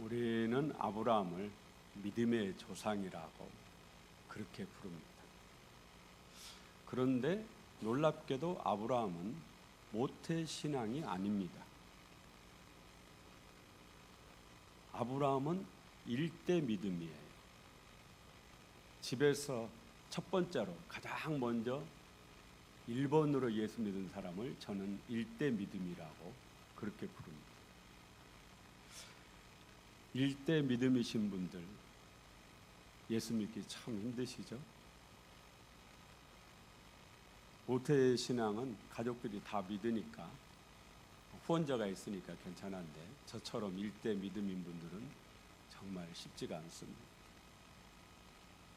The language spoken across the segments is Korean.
우리는 아브라함을 믿음의 조상이라고 그렇게 부릅니다. 그런데 놀랍게도 아브라함은 모태신앙이 아닙니다. 아브라함은 일대 믿음이에요. 집에서 첫 번째로 가장 먼저 1번으로 예수 믿은 사람을 저는 일대 믿음이라고 그렇게 부릅니다. 일대 믿음이신 분들 예수 믿기 참 힘드시죠? 모태 신앙은 가족들이 다 믿으니까 후원자가 있으니까 괜찮은데 저처럼 일대 믿음인 분들은 정말 쉽지가 않습니다.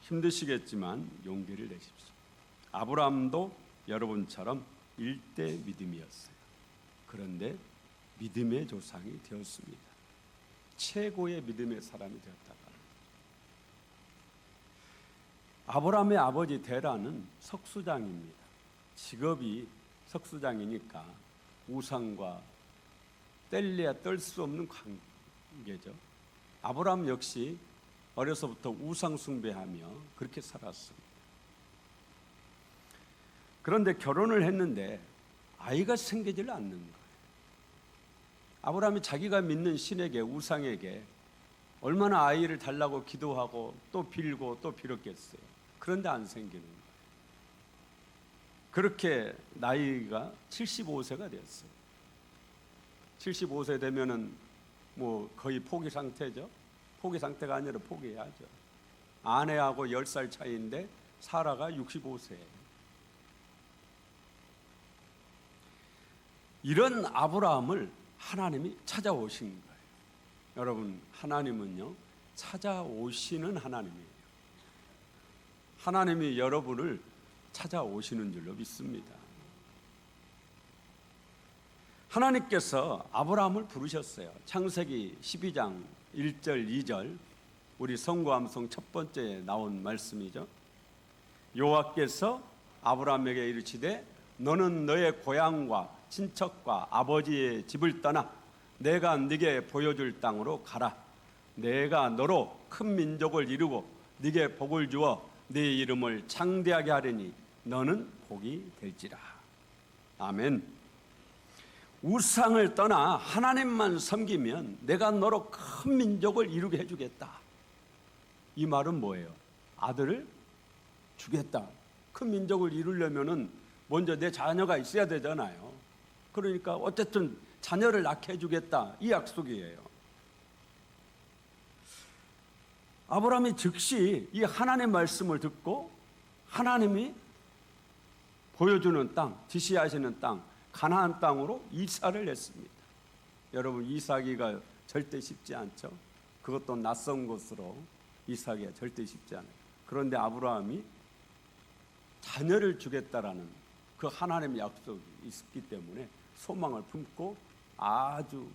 힘드시겠지만 용기를 내십시오. 아브라함도 여러분처럼 일대 믿음이었어요. 그런데 믿음의 조상이 되었습니다. 최고의 믿음의 사람이 되었다가 아브라함의 아버지 데라는 석수장입니다. 직업이 석수장이니까 우상과 뗄래야 뗄 수 없는 관계죠. 아브라함 역시 어려서부터 우상 숭배하며 그렇게 살았습니다. 그런데 결혼을 했는데 아이가 생기질 않는 거예요. 아브라함이 자기가 믿는 신에게, 우상에게 얼마나 아이를 달라고 기도하고 또 빌고 또 빌었겠어요. 그런데 안 생기는 거예요. 그렇게 나이가 75세가 됐어요. 75세 되면은 뭐 거의 포기 상태죠. 포기 상태가 아니라 포기해야죠. 아내하고 10살 차이인데 사라가 65세예요. 이런 아브라함을 하나님이 찾아오신 거예요. 여러분, 하나님은요, 찾아오시는 하나님이에요. 하나님이 여러분을 찾아오시는 줄로 믿습니다. 하나님께서 아브라함을 부르셨어요. 창세기 12장 1절 2절 우리 성구암송 첫 번째에 나온 말씀이죠. 여호와께서 아브라함에게 이르시되 너는 너의 고향과 친척과 아버지의 집을 떠나 내가 네게 보여줄 땅으로 가라. 내가 너로 큰 민족을 이루고 네게 복을 주어 네 이름을 창대하게 하리니 너는 복이 될지라. 아멘. 우상을 떠나 하나님만 섬기면 내가 너로 큰 민족을 이루게 해주겠다. 이 말은 뭐예요? 아들을 주겠다. 큰 민족을 이루려면은 먼저 내 자녀가 있어야 되잖아요. 그러니까 어쨌든 자녀를 낳게 해주겠다. 이 약속이에요. 아브라함이 즉시 이 하나님의 말씀을 듣고 하나님이 보여주는 땅, 지시하시는 땅, 가나안 땅으로 이사를 했습니다. 여러분, 이사하기가 절대 쉽지 않죠. 그것도 낯선 곳으로 이사하기가 절대 쉽지 않아요. 그런데 아브라함이 자녀를 주겠다라는 그 하나님의 약속이 있었기 때문에 소망을 품고 아주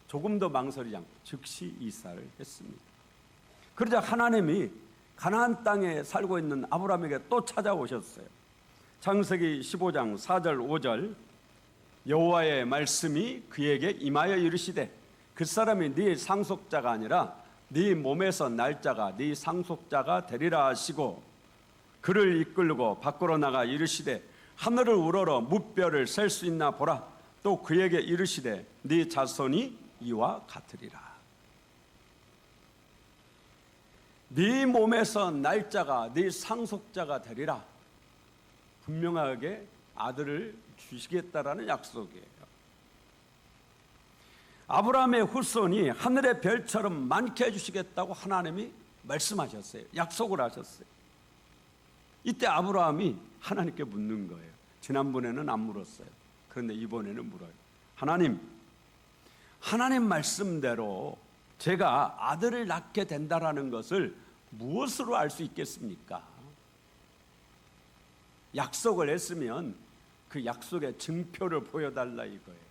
조금도 망설이지 않고 즉시 이사를 했습니다. 그러자 하나님이 가나안 땅에 살고 있는 아브라함에게 또 찾아오셨어요. 창세기 15장 4절 5절 여호와의 말씀이 그에게 임하여 이르시되 그 사람이 네 상속자가 아니라 네 몸에서 날 자가 네 상속자가 되리라 하시고 그를 이끌고 밖으로 나가 이르시되 하늘을 우러러 무뼈를 셀 수 있나 보라. 또 그에게 이르시되 네 자손이 이와 같으리라. 네 몸에서 날 자가 네 상속자가 되리라. 분명하게 아들을 주시겠다라는 약속이에요. 아브라함의 후손이 하늘의 별처럼 많게 해주시겠다고 하나님이 말씀하셨어요. 약속을 하셨어요. 이때 아브라함이 하나님께 묻는 거예요. 지난번에는 안 물었어요. 그런데 이번에는 물어요. 하나님 말씀대로 제가 아들을 낳게 된다라는 것을 무엇으로 알 수 있겠습니까? 약속을 했으면 그 약속의 증표를 보여달라 이거예요.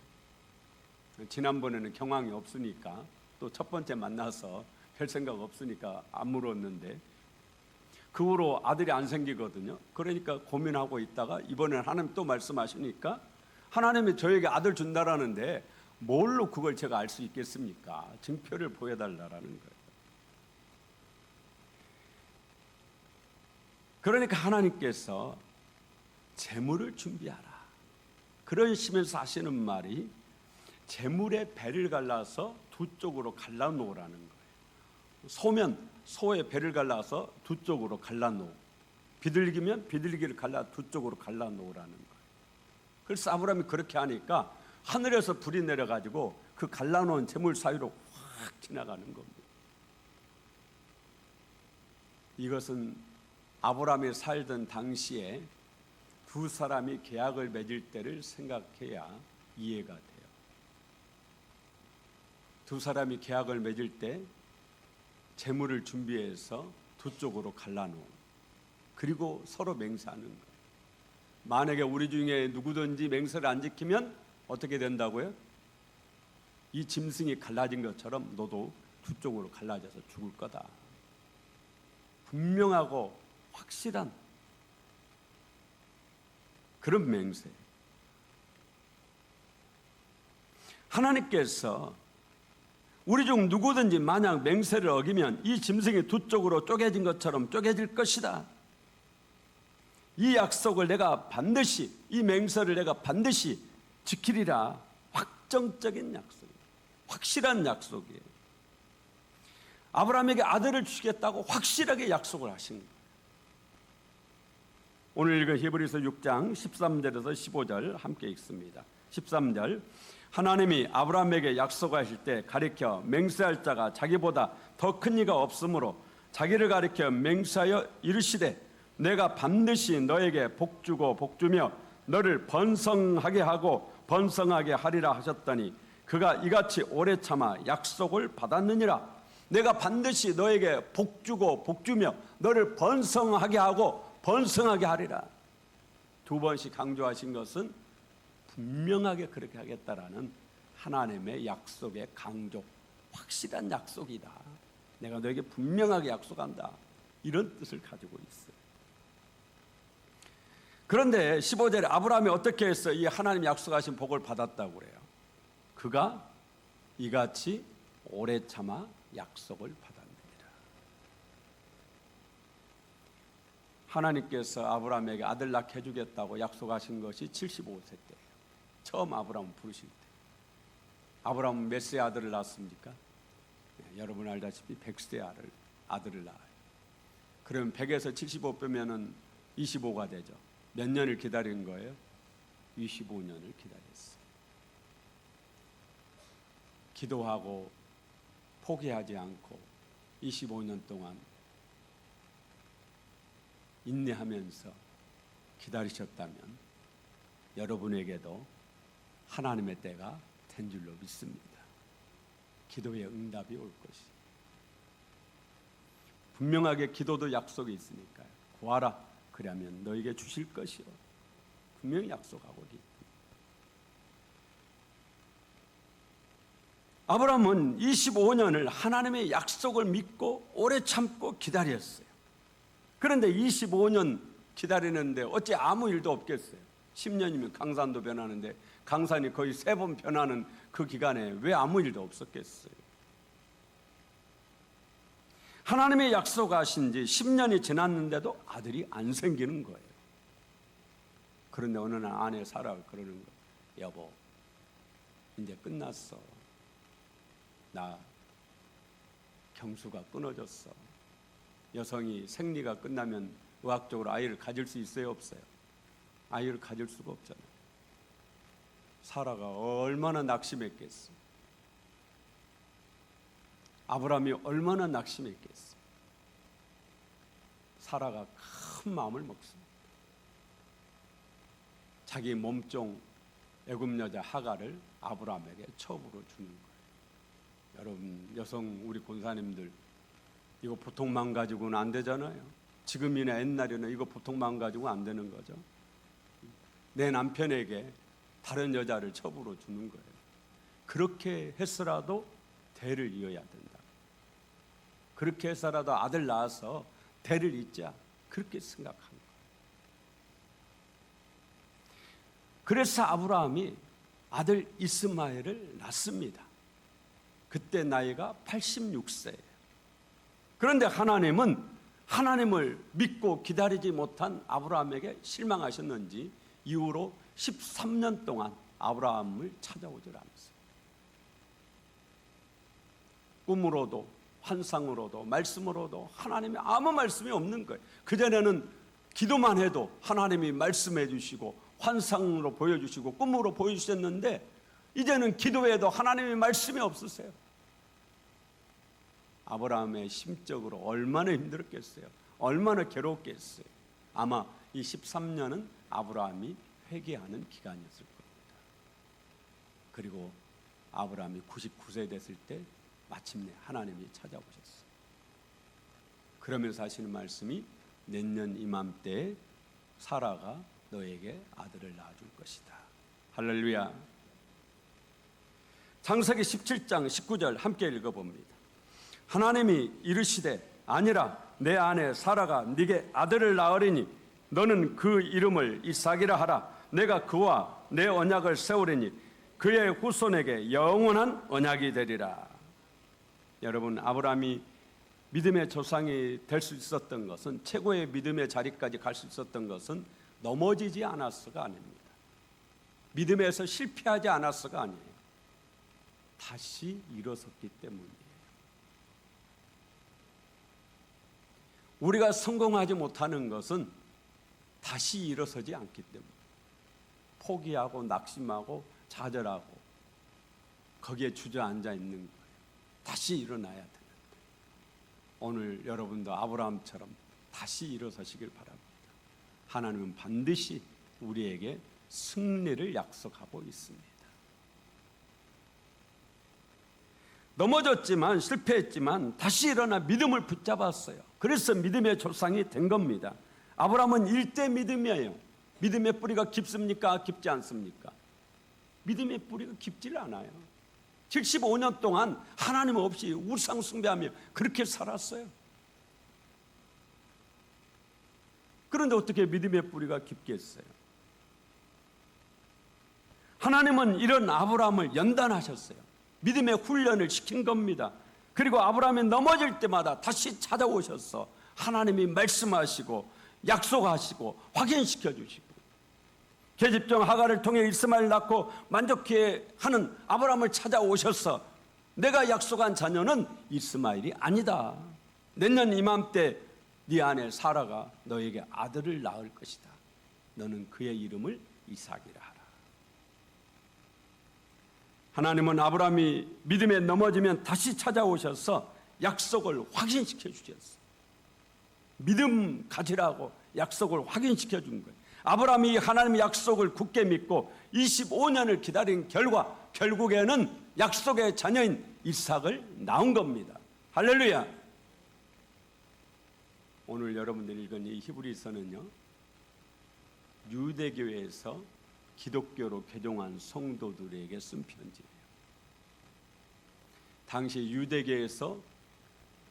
지난번에는 경황이 없으니까 또 첫 번째 만나서 별 생각 없으니까 안 물었는데 그 후로 아들이 안 생기거든요. 그러니까 고민하고 있다가 이번에는 하나님 또 말씀하시니까 하나님이 저에게 아들 준다라는데 뭘로 그걸 제가 알 수 있겠습니까? 증표를 보여달라는 거예요. 그러니까 하나님께서 재물을 준비하라, 그러시면서 하시는 말이 재물의 배를 갈라서 두 쪽으로 갈라놓으라는 거예요. 소의 배를 갈라서 두 쪽으로 갈라놓고, 비둘기면 비둘기를 갈라 두 쪽으로 갈라놓으라는 거예요. 그래서 아브라함이 그렇게 하니까 하늘에서 불이 내려가지고 그 갈라놓은 재물 사이로 확 지나가는 겁니다. 이것은 아브라함이 살던 당시에 두 사람이 계약을 맺을 때를 생각해야 이해가 돼요. 두 사람이 계약을 맺을 때 재물을 준비해서 두 쪽으로 갈라놓은, 그리고 서로 맹세하는 거예요. 만약에 우리 중에 누구든지 맹세를 안 지키면 어떻게 된다고요? 이 짐승이 갈라진 것처럼 너도 두 쪽으로 갈라져서 죽을 거다. 분명하고 확실한 그런 맹세. 하나님께서 우리 중 누구든지 만약 맹세를 어기면 이 짐승이 두 쪽으로 쪼개진 것처럼 쪼개질 것이다. 이 약속을 내가 반드시, 이 맹세를 내가 반드시 지키리라. 확정적인 약속이에요. 확실한 약속이에요. 아브라함에게 아들을 주시겠다고 확실하게 약속을 하신 거예요. 오늘 읽은 히브리서 6장 13절에서 15절 함께 읽습니다. 13절, 하나님이 아브라함에게 약속하실 때 가리켜 맹세할 자가 자기보다 더 큰 이가 없으므로 자기를 가리켜 맹세하여 이르시되 내가 반드시 너에게 복주고 복주며 너를 번성하게 하고 번성하게 하리라 하셨더니 그가 이같이 오래 참아 약속을 받았느니라. 내가 반드시 너에게 복주고 복주며 너를 번성하게 하고 번성하게 하리라. 두 번씩 강조하신 것은 분명하게 그렇게 하겠다라는 하나님의 약속의 강조, 확실한 약속이다. 내가 너에게 분명하게 약속한다. 이런 뜻을 가지고 있어요. 그런데 15절에 아브라함이 어떻게 해서 이 하나님 약속하신 복을 받았다고 그래요? 그가 이같이 오래 참아 약속을 받았느니라. 하나님께서 아브라함에게 아들 낳게 해주겠다고 약속하신 것이 75세 때예요. 처음 아브라함을 부르실 때. 아브라함은 몇 세 아들을 낳았습니까? 네, 여러분 알다시피 100세 아들을 낳아요. 그러면 100에서 75 빼면은 25가 되죠. 몇 년을 기다린 거예요? 25년을 기다렸어요. 기도하고 포기하지 않고 25년 동안 인내하면서 기다리셨다면 여러분에게도 하나님의 때가 된 줄로 믿습니다. 기도의 응답이 올 것이. 분명하게 기도도 약속이 있으니까요. 구하라. 그러면 너에게 주실 것이요. 분명히 약속하고 있다. 아브라함은 25년을 하나님의 약속을 믿고 오래 참고 기다렸어요. 그런데 25년 기다리는데 어찌 아무 일도 없겠어요? 10년이면 강산도 변하는데 강산이 거의 3번 변하는 그 기간에 왜 아무 일도 없었겠어요? 하나님의 약속하신 지 10년이 지났는데도 아들이 안 생기는 거예요. 그런데 어느 날 아내 사라가 그러는 거예요. 여보, 이제 끝났어. 나 경수가 끊어졌어. 여성이 생리가 끝나면 의학적으로 아이를 가질 수 있어요, 없어요? 아이를 가질 수가 없잖아요. 사라가 얼마나 낙심했겠어. 아브라함이 얼마나 낙심했겠어. 사라가 큰 마음을 먹습니다. 자기 몸종 애굽 여자 하갈을 아브라함에게 첩으로 주는 거예요. 여러분, 여성 우리 권사님들 이거 보통만 가지고는 안 되잖아요. 지금이나 옛날에는 이거 보통만 가지고 안 되는 거죠. 내 남편에게 다른 여자를 첩으로 주는 거예요. 그렇게 해서라도 대를 이어야 된다. 그렇게 해서라도 아들 낳아서 대를 잇자. 그렇게 생각한 거예요. 그래서 아브라함이 아들 이스마엘을 낳습니다. 그때 나이가 86세예요. 그런데 하나님은 하나님을 믿고 기다리지 못한 아브라함에게 실망하셨는지 이후로 13년 동안 아브라함을 찾아오질 않았어요. 꿈으로도 환상으로도 말씀으로도 하나님의 아무 말씀이 없는 거예요. 그전에는 기도만 해도 하나님이 말씀해 주시고 환상으로 보여주시고 꿈으로 보여주셨는데 이제는 기도해도 하나님의 말씀이 없으세요. 아브라함의 심적으로 얼마나 힘들었겠어요. 얼마나 괴롭겠어요. 아마 이 13년은 아브라함이 회개하는 기간이었을 겁니다. 그리고 아브라함이 99세 됐을 때 마침내 하나님이 찾아오셨어요. 그러면서 하시는 말씀이 내년 이맘때에 사라가 너에게 아들을 낳아줄 것이다. 할렐루야. 창세기 17장 19절 함께 읽어봅니다. 하나님이 이르시되 아니라 내 아내 사라가 네게 아들을 낳으리니 너는 그 이름을 이삭이라 하라. 내가 그와 내 언약을 세우리니 그의 후손에게 영원한 언약이 되리라. 여러분, 아브라함이 믿음의 조상이 될 수 있었던 것은, 최고의 믿음의 자리까지 갈 수 있었던 것은 넘어지지 않았어가 아닙니다. 믿음에서 실패하지 않았어가 아니에요. 다시 일어섰기 때문이에요. 우리가 성공하지 못하는 것은 다시 일어서지 않기 때문에 포기하고 낙심하고 좌절하고 거기에 주저앉아 있는 거예요. 다시 일어나야 되는데 오늘 여러분도 아브라함처럼 다시 일어서시길 바랍니다. 하나님은 반드시 우리에게 승리를 약속하고 있습니다. 넘어졌지만 실패했지만 다시 일어나 믿음을 붙잡았어요. 그래서 믿음의 조상이 된 겁니다. 아브라함은 일대 믿음이에요. 믿음의 뿌리가 깊습니까? 깊지 않습니까? 믿음의 뿌리가 깊지를 않아요. 75년 동안 하나님 없이 우상 숭배하며 그렇게 살았어요. 그런데 어떻게 믿음의 뿌리가 깊겠어요? 하나님은 이런 아브라함을 연단하셨어요. 믿음의 훈련을 시킨 겁니다. 그리고 아브라함이 넘어질 때마다 다시 찾아오셔서 하나님이 말씀하시고 약속하시고 확인시켜 주시고, 계집종 하갈을 통해 이스마엘 낳고 만족해하는 아브라함을 찾아오셔서 내가 약속한 자녀는 이스마엘이 아니다. 내년 이맘때 네 아내 사라가 너에게 아들을 낳을 것이다. 너는 그의 이름을 이삭이라 하라. 하나님은 아브라함이 믿음에 넘어지면 다시 찾아오셔서 약속을 확인시켜 주셨어요. 믿음 가지라고 약속을 확인시켜 준 거예요. 아브라함이 하나님의 약속을 굳게 믿고 25년을 기다린 결과 결국에는 약속의 자녀인 이삭을 낳은 겁니다. 할렐루야. 오늘 여러분들이 읽은 이 히브리서는요, 유대교회에서 기독교로 개종한 성도들에게 쓴 편지예요. 당시 유대교에서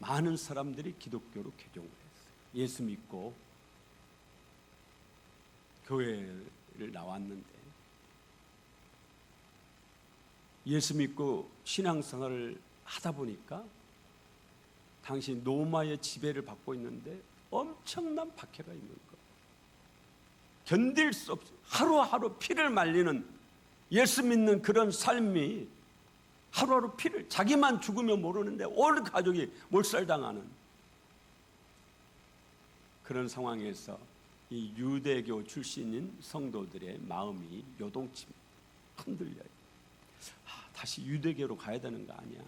많은 사람들이 기독교로 개종을 했어요. 예수 믿고 교회를 나왔는데 예수 믿고 신앙생활을 하다 보니까 당시 로마의 지배를 받고 있는데 엄청난 박해가 있는 거예요. 견딜 수 없이 하루하루 피를 말리는, 예수 믿는 그런 삶이 하루하루 피를, 자기만 죽으면 모르는데 온 가족이 몰살당하는 그런 상황에서 이 유대교 출신인 성도들의 마음이 요동칩니다. 흔들려요. 다시 유대교로 가야 되는 거 아니야?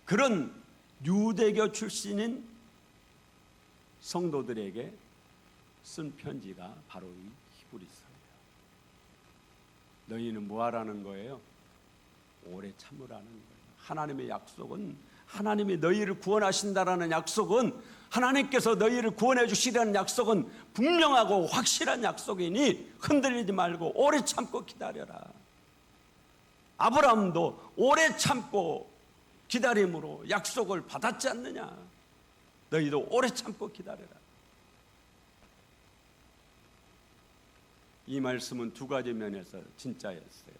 그런 유대교 출신인 성도들에게 쓴 편지가 바로 이 히브리서예요. 너희는 뭐 하라는 거예요? 오래 참으라는 거예요. 하나님의 약속은, 하나님이 너희를 구원하신다라는 약속은, 하나님께서 너희를 구원해 주시라는 약속은 분명하고 확실한 약속이니 흔들리지 말고 오래 참고 기다려라. 아브라함도 오래 참고 기다림으로 약속을 받았지 않느냐? 너희도 오래 참고 기다려라. 이 말씀은 두 가지 면에서 진짜였어요.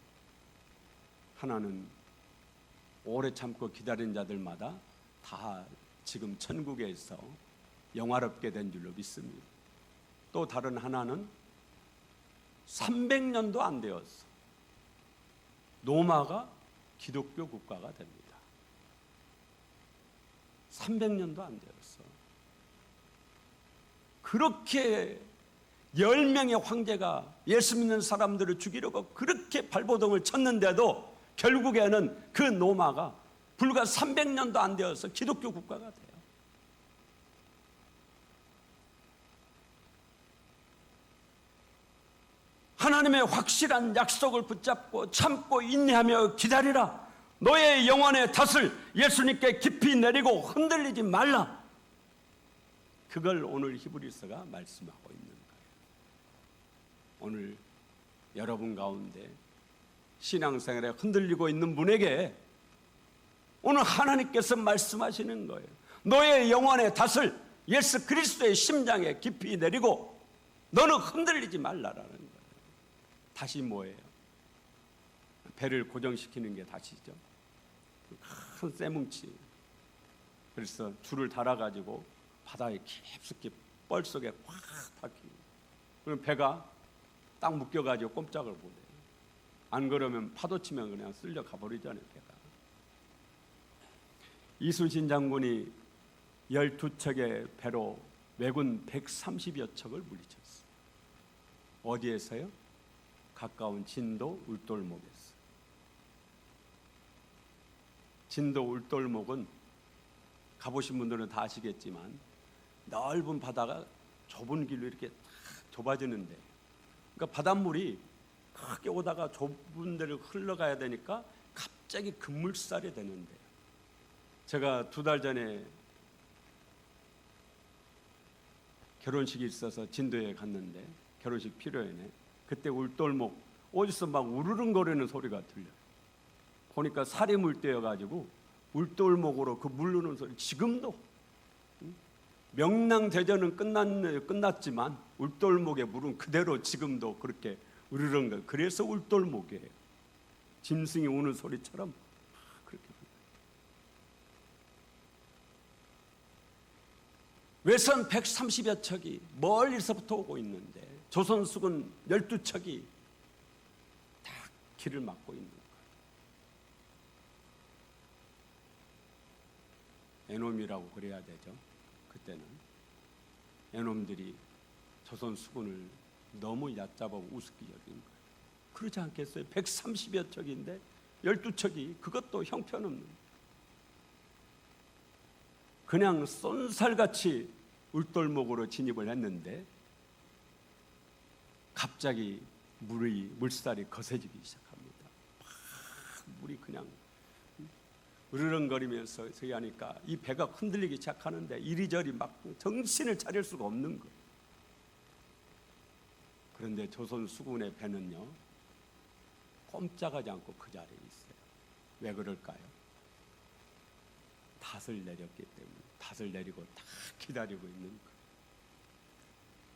하나는 오래 참고 기다린 자들마다 다 지금 천국에서 영화롭게 된 줄로 믿습니다. 또 다른 하나는 300년도 안 되었어. 로마가 기독교 국가가 됩니다. 300년도 안 되었어. 그렇게 10명의 황제가 예수 믿는 사람들을 죽이려고 그렇게 발버둥을 쳤는데도 결국에는 그 로마가 불과 300년도 안 되어서 기독교 국가가 돼요. 하나님의 확실한 약속을 붙잡고 참고 인내하며 기다리라. 너의 영혼의 탓을 예수님께 깊이 내리고 흔들리지 말라. 그걸 오늘 히브리서가 말씀하고 있는 거예요. 오늘 여러분 가운데 신앙생활에 흔들리고 있는 분에게 오늘 하나님께서 말씀하시는 거예요. 너의 영혼의 탓을 예수 그리스도의 심장에 깊이 내리고 너는 흔들리지 말라라는 거예요. 다시 뭐예요? 배를 고정시키는 게 다시죠. 큰 쇠뭉치. 그래서 줄을 달아가지고 바다에 깊숙이 뻘 속에 확 박히고, 그럼 배가 딱 묶여가지고 꼼짝을 못해요. 안 그러면 파도 치면 그냥 쓸려 가버리잖아요, 배가. 이순신 장군이 12척의 배로 왜군 130여 척을 물리쳤어요. 어디에서요? 가까운 진도 울돌목에서. 진도 울돌목은 가보신 분들은 다 아시겠지만 넓은 바다가 좁은 길로 이렇게 탁 좁아지는데, 그러니까 바닷물이 크게 오다가 좁은 데를 흘러가야 되니까 갑자기 급물살이 되는데, 제가 2달 전에 결혼식이 있어서 진도에 갔는데 결혼식 피로연에 그때 울돌목 어디서 막 우르릉거리는 소리가 들려요. 보니까 살이 물때여가지고 울돌목으로 그 물르는 소리 지금도, 명랑대전은 끝났지만 울돌목의 물은 그대로 지금도 그렇게 우르릉거려. 그래서 울돌목이에요. 짐승이 우는 소리처럼 그렇게. 외선 130여 척이 멀리서부터 오고 있는데 조선수군 12척이 다 길을 막고 있는 거예요. 애놈이라고 그래야 되죠. 그때는 애놈들이 조선수군을 너무 얕잡아 우습게 여긴 거예요. 그러지 않겠어요? 130여 척인데 12척이 그것도 형편없는, 그냥 쏜살같이 울돌목으로 진입을 했는데 갑자기 물살이 거세지기 시작합니다. 막 물이 그냥 으르렁거리면서 하니까 이 배가 흔들리기 시작하는데 이리저리 막 정신을 차릴 수가 없는 거예요. 그런데 조선 수군의 배는요 꼼짝하지 않고 그 자리에 있어요. 왜 그럴까요? 닷을 내렸기 때문에. 닷을 내리고 딱 기다리고 있는 거예요.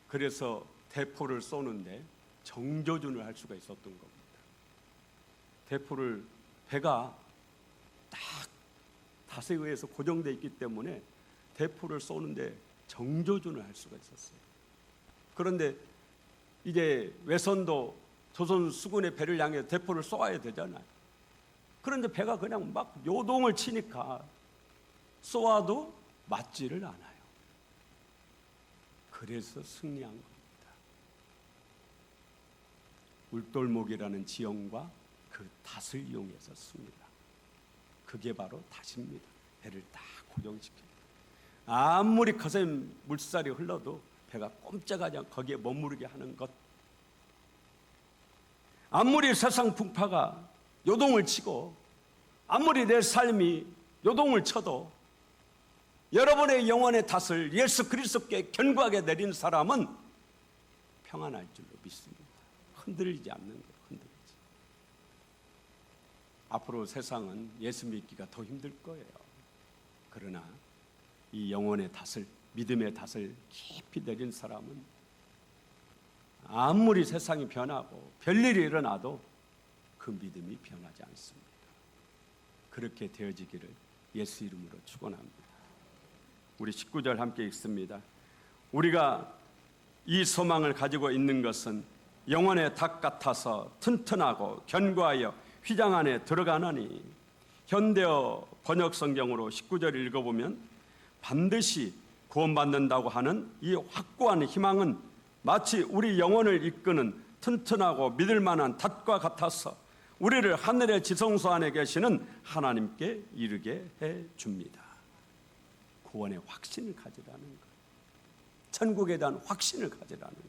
그래서 대포를 쏘는데 정조준을 할 수가 있었던 겁니다. 대포를, 배가 딱 닷에 의해서 고정되어 있기 때문에 대포를 쏘는데 정조준을 할 수가 있었어요. 그런데 이제 외선도 조선 수군의 배를 향해 대포를 쏘아야 되잖아요. 그런데 배가 그냥 막 요동을 치니까 쏘아도 맞지를 않아요. 그래서 승리한 겁니다. 울돌목이라는 지형과 그 닷을 이용해서 씁니다. 그게 바로 닷입니다. 배를 딱 고정시켜요. 아무리 거센 물살이 흘러도 배가 꼼짝하지 않고 거기에 머무르게 하는 것. 아무리 세상 풍파가 요동을 치고 아무리 내 삶이 요동을 쳐도 여러분의 영혼의 탓을 예수 그리스도께 견고하게 내린 사람은 평안할 줄로 믿습니다. 흔들리지 않는 거예요. 흔들리지. 앞으로 세상은 예수 믿기가 더 힘들 거예요. 그러나 이 영혼의 탓을, 믿음의 탓을 깊이 내린 사람은 아무리 세상이 변하고 별일이 일어나도 그 믿음이 변하지 않습니다. 그렇게 되어지기를 예수 이름으로 축원합니다. 우리 19절 함께 읽습니다. 우리가 이 소망을 가지고 있는 것은 영혼의 닭 같아서 튼튼하고 견고하여 휘장 안에 들어가느니, 현대어 번역 성경으로 19절 읽어보면 반드시 구원받는다고 하는 이 확고한 희망은 마치 우리 영혼을 이끄는 튼튼하고 믿을 만한 닷과 같아서 우리를 하늘의 지성소 안에 계시는 하나님께 이르게 해 줍니다. 구원의 확신을 가지라는 것, 천국에 대한 확신을 가지라는 것,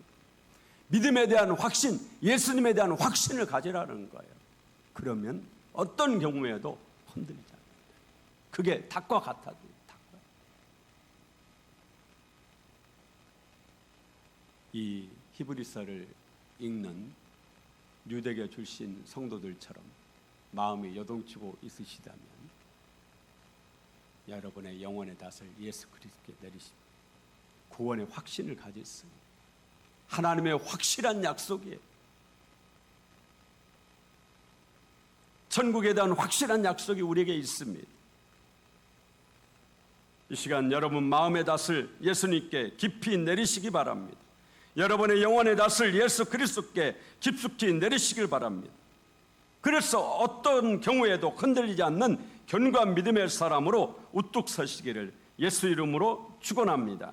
믿음에 대한 확신, 예수님에 대한 확신을 가지라는 거예요. 그러면 어떤 경우에도 흔들리지 않는다. 그게 닭과 같아도 닭과. 이 히브리서를 읽는 유대교 출신 성도들처럼 마음이 요동치고 있으시다면 여러분의 영혼의 닷을 예수 그리스도께 내리십니다. 구원의 확신을 가졌습니다. 하나님의 확실한 약속이에요. 천국에 대한 확실한 약속이 우리에게 있습니다. 이 시간 여러분 마음의 닷을 예수님께 깊이 내리시기 바랍니다. 여러분의 영혼의 닷을 예수 그리스도께 깊숙이 내리시길 바랍니다. 그래서 어떤 경우에도 흔들리지 않는 견고한 믿음의 사람으로 우뚝 서시기를 예수 이름으로 축원합니다.